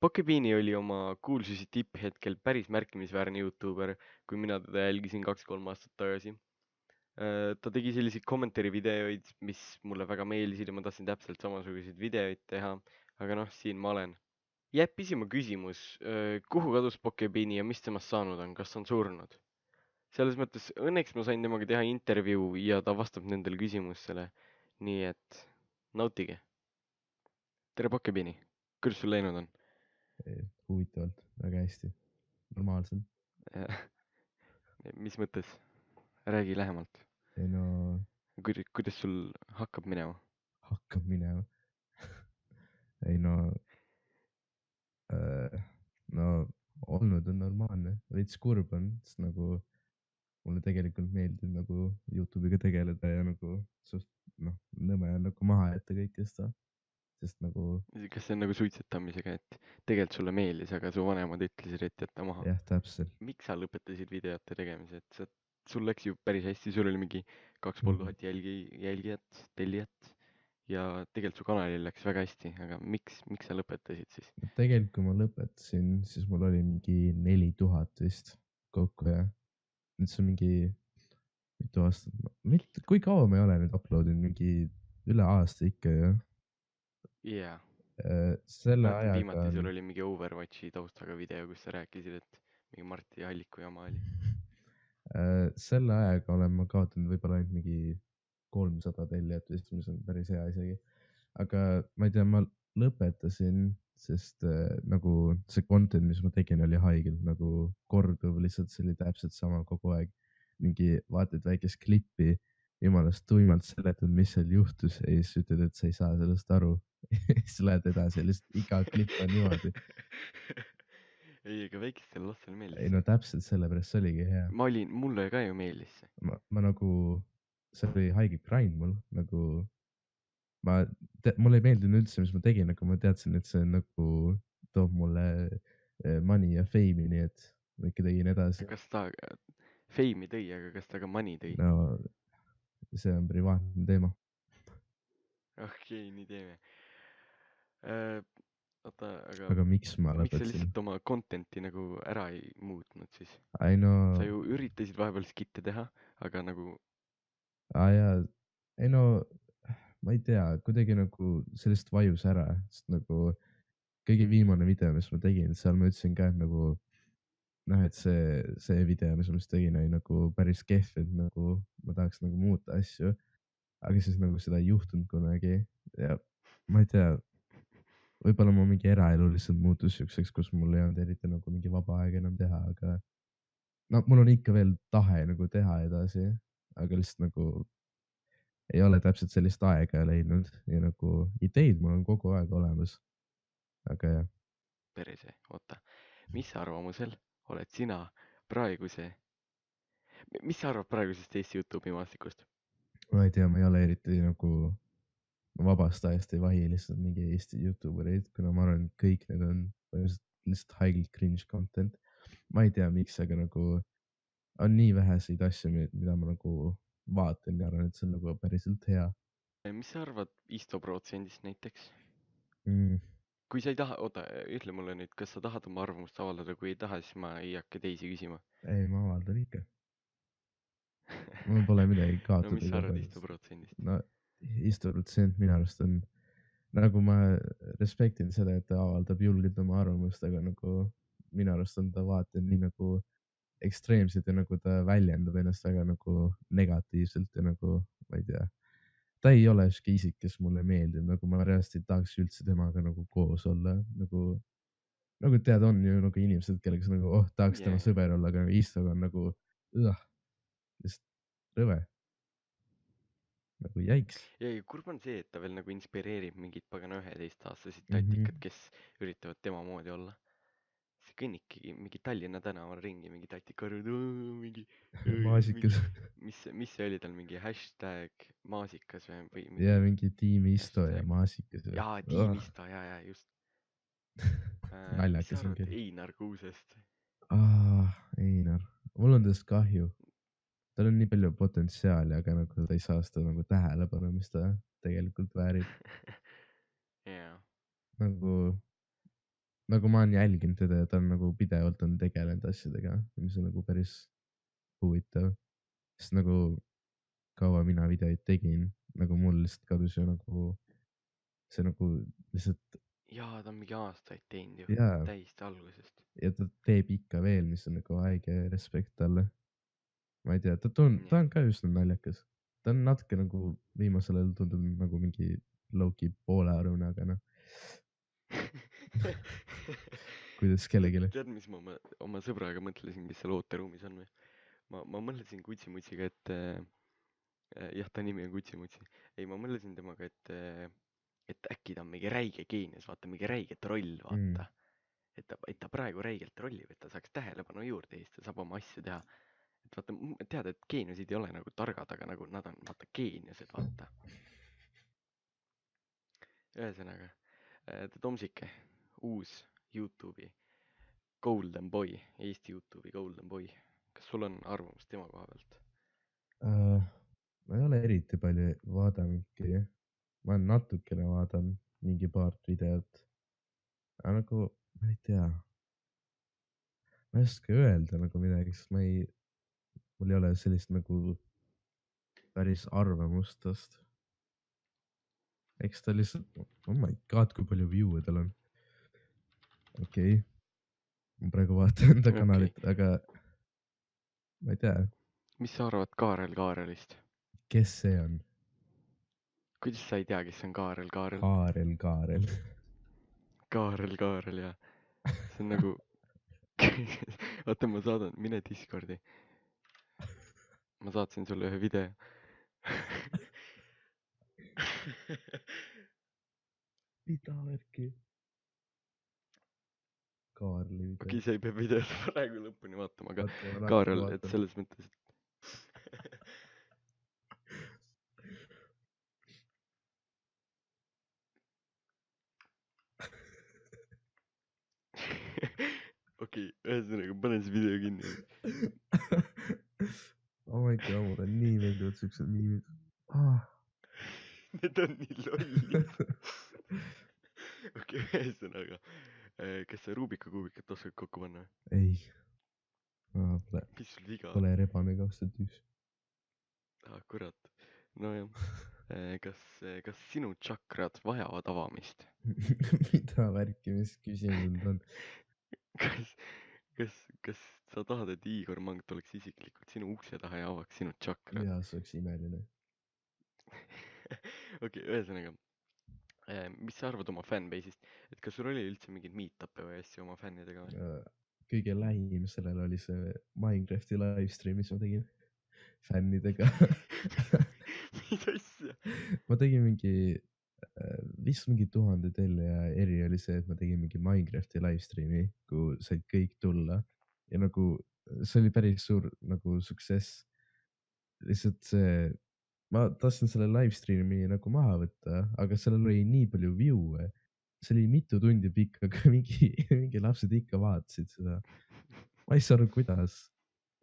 Pokebeani oli oma kuulsuse tipphetkel päris märkimisväärne Youtuber, kui mina teda jälgisin 2-3 aastat tagasi. Ta tegi selliseid kommentaari videoid, mis mulle väga meeldisid ja ma tahtsin täpselt samasuguseid videoid teha, aga noh, siin ma olen. Jääb püsima küsimus, kuhu kadus Pokebeani ja mis temast saanud on, kas on surnud? Selles mõttes õnneks ma sain temaga teha intervjuu ja ta vastab nendele küsimustele. Nii et nautige. Tere Pokebeani, kuidas sul läinud on? Huvitavalt, väga hästi, normaalselt. Mis mõttes? Räägi lähemalt. Ei no Kuidas sul hakkab minema? hakkab minema. Ei no no olnud on normaalne, veits kurb on, sest nagu mulle tegelikult meeldib nagu Youtube'iga tegeleda ja nagu suht nõme on nagu maha jätta kõike seda, sest nagu Kas see on nagu suitsetamisega, et tegelikult sulle meeldis, aga su vanemad ütlesid, et jätta maha? jah, täpselt. Miks sa lõpetasid videote tegemise, et sul läks ju päris hästi, sul oli mingi 2500 jälgijat, tellijat ja tegelikult su kanalil läks väga hästi, aga miks sa lõpetasid siis? Tegelikult kui ma lõpetasin, siis mul oli mingi 4000 vist kokku ja nüüd see on mingi mitu aastat, kui kaua ma ei ole nüüd upload inud, mingi üle aasta ikka ju. Jaa. Selle Mäletan, ajaga viimati sul oli mingi Overwatchi taustaga video, kus sa rääkisid, et mingi Marti Alliku jama oli. selle ajaga olen ma kaotanud võib-olla ainult mingi 300 tellijat vist, mis on päris hea isegi. Aga ma ei tea, ma lõpetasin, sest nagu see content, mis ma tegin, oli haigelt nagu korduv, lihtsalt see oli täpselt sama kogu aeg. Mingi vaatad väikest klippi, jumalast tuimalt seletad, mis seal juhtus ja siis ütled, et sa ei saa sellest aru. siis lähed edasi ja lihtsalt iga klipp on niimoodi. ei, aga väikestel lastel meeldis Ei see. no täpselt sellepärast see oligi hea. Mulle ka ju meeldis see. ma nagu, see oli haige grind mul, nagu mulle ei meeldinud üldse, mis ma tegin, aga ma teadsin, et see nagu toob mulle money ja fame'i, nii et ma ikka tegin edasi. Kas ta fame'i tõi, aga kas ta ka money tõi? No see on privaatne teema. Okei, nii teeme. Oota, aga miks ma miks sa lõpetasin? lihtsalt oma content'i nagu ära ei muutnud siis? ei no, Sa ju üritasid vahepeal skit'e teha, aga nagu jaa, ei no, ma ei tea, kuidagi nagu sellest vajus ära, sest nagu kõige viimane video, mis ma tegin, seal ma ütlesin ka, et nagu noh, et see video, mis ma just tegin, oli nagu päris kehv, et nagu ma tahaks nagu muuta asju, aga siis nagu seda ei juhtunud kunagi ja ma ei tea, võib-olla mu mingi eraelu lihtsalt muutus siukseks, kus mul ei olnud eriti nagu mingi vaba aega enam teha, aga no mul on ikka veel tahe nagu teha edasi, aga lihtsalt nagu ei ole täpselt sellist aega leidnud ja nagu ideid mul on kogu aeg olemas. aga jah, perse, oota. Mis arvamusel oled sina mis sa arvad praegusest Eesti Youtube'i maastikust? ma ei tea, ma ei ole eriti nagu, ma vabast ajast ei vahi lihtsalt mingi Eesti Youtubereid, kuna ma arvan, et kõik need on põhimõtteliselt lihtsalt haigelt cringe content. ma ei tea, miks, aga nagu on nii väheseid asju, mida ma nagu vaatan ja arvan, et see on nagu päriselt hea. Mis sa arvad Isto protsendist näiteks? mm,. Kui sa ei taha, oota, ütle mulle nüüd, kas sa tahad oma arvamust avaldada, kui ei taha, siis ma ei hakka teisi küsima. ei, ma avaldan ikka. mul pole midagi no kaotada mis sa ka arvad Isto põhimõtteliselt. protsendist? no Isto protsent minu arust on, nagu ma respektin seda, et ta avaldab julgelt oma arvamust, aga nagu minu arust on ta vaated nii nagu ekstreemsed ja nagu ta väljendab ennast väga nagu negatiivselt ja nagu ma ei tea, ta ei ole siuke isik, kes mulle meeldib, nagu ma reaalselt ei tahaks üldse temaga nagu koos olla, nagu tead, on ju nagu inimesed, kellega sa nagu tahaks tema sõber olla, aga Istoga on nagu lihtsalt rõve. nagu jäiks. ja kurb on see, et ta veel nagu inspireerib mingit pagana 11-aastaseid Mhm. tatikat, kes üritavad tema moodi olla. see kõnnibki mingi Tallinna tänaval ringi, mingi tatik karjub, mingi, maasikas. mis see oli tal, mingi hashtag maasikas või ja mingi mingi Tiim Isto ja hashtag. maasikas. jaa, Tiim Isto, jaa, just. Mis sa naljakas on arvad küll. Einar Kuusest? Einar, mul on tast kahju. tal on nii palju potentsiaali, aga nagu ta ei saa seda nagu tähelepanu, mis ta tegelikult väärib. jaa. nagu nagu ma olen jälginud teda ja ta on nagu pidevalt on tegelenud asjadega, mis on nagu päris huvitav. sest nagu kaua mina videoid tegin, nagu mul lihtsalt kadus ju nagu see nagu lihtsalt jaa, ta on mingi aastaid teinud ju, jaa, täiesti algusest. ja ta teeb ikka veel, mis on nagu haige respekt talle. ma ei tea, ta jah. on ka üsna naljakas. ta on natuke nagu viimasel ajal tundub nagu mingi low-key poolearune, aga noh, kuidas kellelegi. tead, mis ma oma sõbraga mõtlesin, kes seal ooteruumis on või? ma mõtlesin Kutsimutsiga, et jah, ta nimi on Kutsimutsi. ei, ma mõtlesin temaga, et äkki ta on mingi räige geenius, vaata, mingi räige troll, Mm. vaata. et ta praegu räigelt trollib, et ta saaks tähelepanu juurde ja siis ta saab oma asju teha. et vaata, tead, et geeniusid ei ole nagu targad, aga nagu nad on, vaata, geeniused, vaata. ühesõnaga, Tomsike, uus Youtube'i Golden Boy, Eesti Youtube'i Golden Boy. kas sul on arvamust tema koha pealt? Ma ei ole eriti palju vaadanudki. ma olen natukene vaadanud mingi paart videot. aga nagu, ma ei tea, ma ei oska öelda nagu midagi, sest mul ei ole sellist nagu päris arvamust tast. eks ta lihtsalt, oh my god, kui palju view'e tal on. okei okay., ma praegu vaatan enda Okei. kanalit, aga ma ei tea, mis sa arvad Kaarel Kaarelist? kes see on. kuidas sa ei tea, kes on Kaarel Kaarel? Kaarel. Kaarel Kaarel, jah. see on nagu oota, ma saadan, mine Discordi. ma saatsin sulle ühe video. mida värki? Kaarli video. okei, sa ei pea videot praegu lõpuni vaatama, aga oota, ma Kaarel, et vaatan. selles mõttes, et okei, ühesõnaga pane see video kinni. oh my god, mulle nii meeldivad siuksed miimid ah. Need on nii lollid. okei, ühesõnaga, kas sa Rubika kuubikat oskad kokku panna? ei, ma mis sul viga on? pole rebane 21. ah kurat, nojah. kas sinu tšakrad vajavad avamist? mida värki, mis küsimus need on? kas, kas sa tahad, et Igor Mang tuleks isiklikult sinu ukse taha ja avaks sinu tšakrad? jaa, see oleks imeline. okei, ühesõnaga, mis sa arvad oma fanbase'ist, et kas sul oli üldse mingeid meet-up'e või asju oma fännidega või? kõige lähim sellele oli see Minecrafti live stream, mis ma tegin fännidega. mis asja? ma tegin vist mingi 1000 tellija eri oli see, et ma tegin mingi Minecrafti live stream'i, kuhu said kõik tulla ja nagu see oli päris suur nagu success. lihtsalt see, ma tahtsin selle live stream'i nagu maha võtta, aga sellel oli nii palju view'e. see oli mitu tundi pikk, aga mingi lapsed ikka vaatasid seda. ma ei saa aru, kuidas.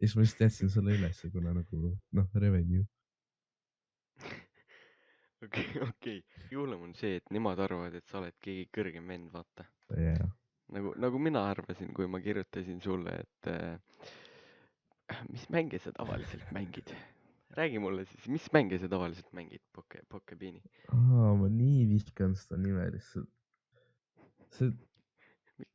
ja siis ma lihtsalt jätsin selle ülesse, kuna nagu noh, revenue. okei. juhulem on see, et nemad arvavad, et sa oled keegi kõrgem vend, vaata. Yeah. nagu mina arvasin, kui ma kirjutasin sulle, et mis mänge sa tavaliselt mängid? räägi mulle siis, mis mänge sa tavaliselt mängid, Pokebeani? ma nii vihkan seda nime lihtsalt. see,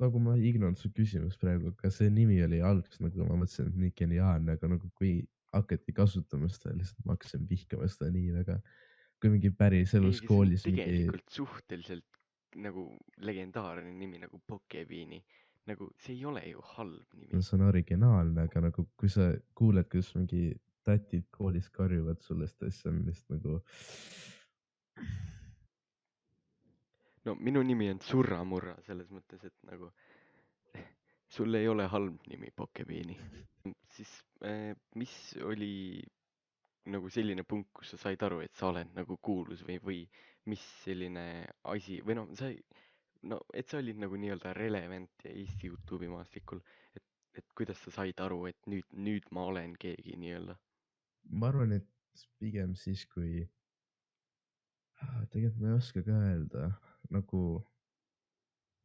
nagu ma ignoran su küsimust praegu, aga see nimi oli alguses nagu ma mõtlesin, et nii geniaalne, aga nagu kui hakati kasutama seda, lihtsalt ma hakkasin vihkama seda nii väga. kui mingi päris ei, elus aga see on koolis mingi, tegelikult suhteliselt nagu legendaarne nimi nagu Pokebeani. nagu see ei ole ju halb nimi. see on originaalne, aga nagu kui sa kuuled, kuidas mingi tatid koolis karjuvad sulle seda, siis see on lihtsalt nagu. no minu nimi on Surramurra selles mõttes, et nagu sul ei ole halb nimi Pokebeani. siis mis oli nagu selline punkt, kus sa said aru, et sa oled nagu kuulus või mis selline asi või noh, et sa olid nagu nii-öelda relevant Eesti Youtube'i maastikul, et kuidas sa said aru, et nüüd ma olen keegi nii-öelda? ma arvan, et pigem siis, kui tegelikult ma ei oska ka öelda, nagu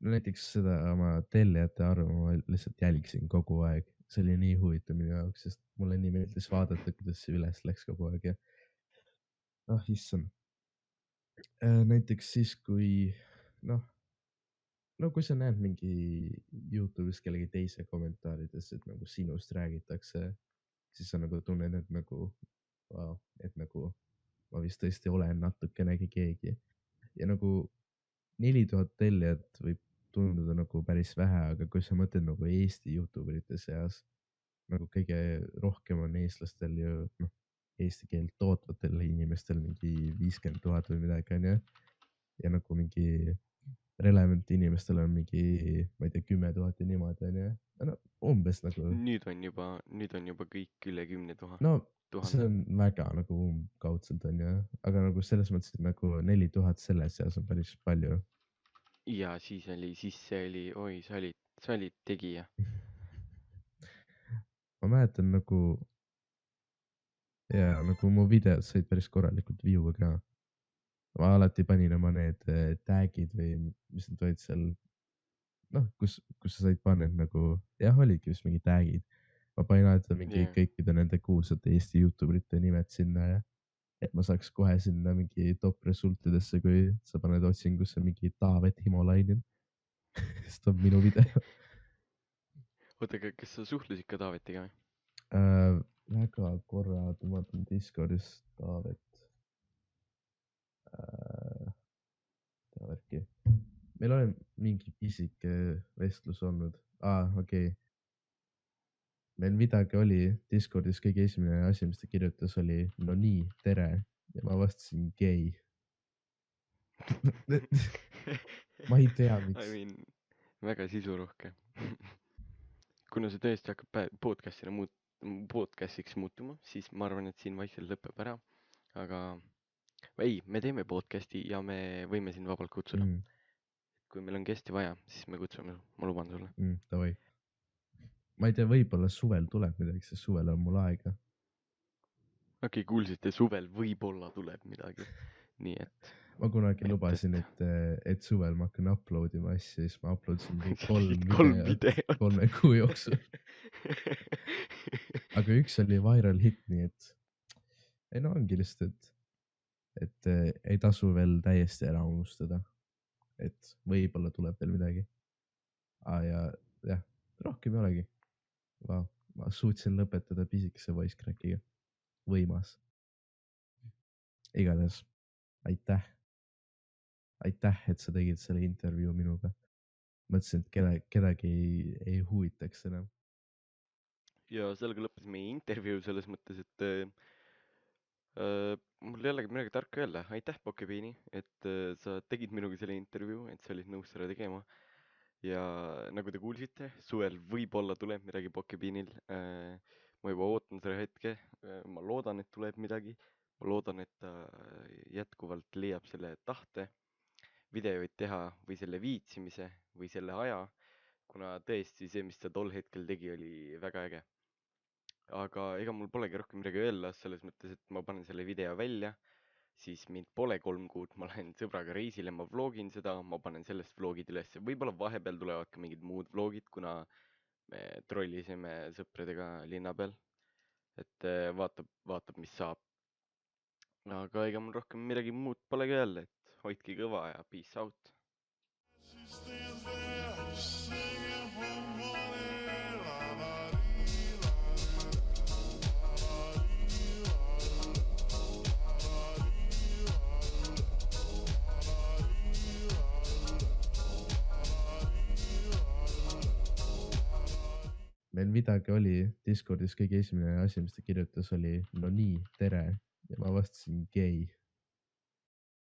no näiteks seda oma tellijate arvu ma lihtsalt jälgisin kogu aeg, see oli nii huvitav minu jaoks, sest mulle nii meeldis vaadata, kuidas see üles läks kogu aeg ja issand. Näiteks siis, kui noh, no kui sa näed mingi Youtube'is kellegi teise kommentaarides, et nagu sinust räägitakse, siis sa nagu tunned, et nagu wow, et nagu ma vist tõesti olen natukenegi keegi ja nagu 4000 tellijat võib tunduda nagu päris vähe, aga kui sa mõtled nagu Eesti Youtuberite seas, nagu kõige rohkem on eestlastel ju noh, eesti keelt tootvatel inimestel mingi 50 000 või midagi onju ja nagu mingi relevant inimestel on mingi, ma ei tea, 10 000 ja niimoodi onju. no umbes nagu, nüüd on juba kõik üle 10 no 000. see on väga nagu umbkaudselt onju, aga nagu selles mõttes, et nagu 4000 selle seas on päris palju. Ja siis see oli, oi, sa olid tegija. ma mäletan nagu ja nagu mu videod said päris korralikult view'e ka. ma alati panin oma need tag'id või mis need olid seal, noh, kus sa said panna nagu, jah, olidki vist mingi tag'id. ma panin alati mingi kõikide nende kuulsate Eesti Youtuberite nimed sinna ja et ma saaks kohe sinna mingi top resultidesse, kui sa paned otsingusse mingi Taavet Himolainen siis tuleb minu video. oota, aga kas sa suhtlesid ka Taavetiga või? Väga korra, ma vaatan Discordis Taavet. Värki. meil oli mingi pisike vestlus olnud. okei. meil midagi oli Discordis, kõige esimene asi, mis ta kirjutas, oli no nii, tere ja ma vastasin gei. ma ei tea, miks. I mean, väga sisurohke. kuna see tõesti hakkab podcast'iks muutuma, siis ma arvan, et siin vaikselt lõpeb ära. aga ei, me teeme podcast'i ja me võime sind vabalt kutsuda. kui meil on gesti vaja, siis me kutsume, ma luban sulle. Davai. ma ei tea, võib-olla suvel tuleb midagi, sest suvel on mul aega. okei, kuulsite, suvel võib-olla tuleb midagi. nii et ma kunagi lubasin, et suvel ma hakkan upload ima asju, siis ma upload sin mingi 3 videot 3 kuu jooksul. aga üks oli viral hit, nii et ei no ongi lihtsalt, et ei tasu veel täiesti ära unustada, et võib-olla tuleb veel midagi. ja jah, rohkem ei olegi. ma suutsin lõpetada pisikese voice crack'iga. võimas. igatahes aitäh, et sa tegid selle intervjuu minuga. mõtlesin, et kedagi ei huvitaks enam. ja sellega lõppes meie intervjuu selles mõttes, et mul ei olegi midagi tarka öelda. aitäh, Pokebeini, et sa tegid minuga selle intervjuu, et sa olid nõus selle tegema. ja nagu te kuulsite, suvel võib-olla tuleb midagi Pokebeinil. ma juba ootan selle hetke. ma loodan, et tuleb midagi. ma loodan, et ta jätkuvalt leiab selle tahte videoid teha või selle viitsimise või selle aja, kuna tõesti see, mis ta tol hetkel tegi, oli väga äge. aga ega mul polegi rohkem midagi öelda, selles mõttes, et ma panen selle video välja, siis mind pole 3 kuud, ma lähen sõbraga reisile, ma vlogin seda, ma panen sellest vlogid üles. võib-olla vahepeal tulevad ka mingid muud vlogid, kuna me trollisime sõpradega linna peal. et vaatab, mis saab. aga ega mul rohkem midagi muud polegi öelda, et hoidke kõva ja peace out. meil midagi oli Discordis, kõige esimene asi, mis ta kirjutas, oli no nii, tere ja ma vastasin gei.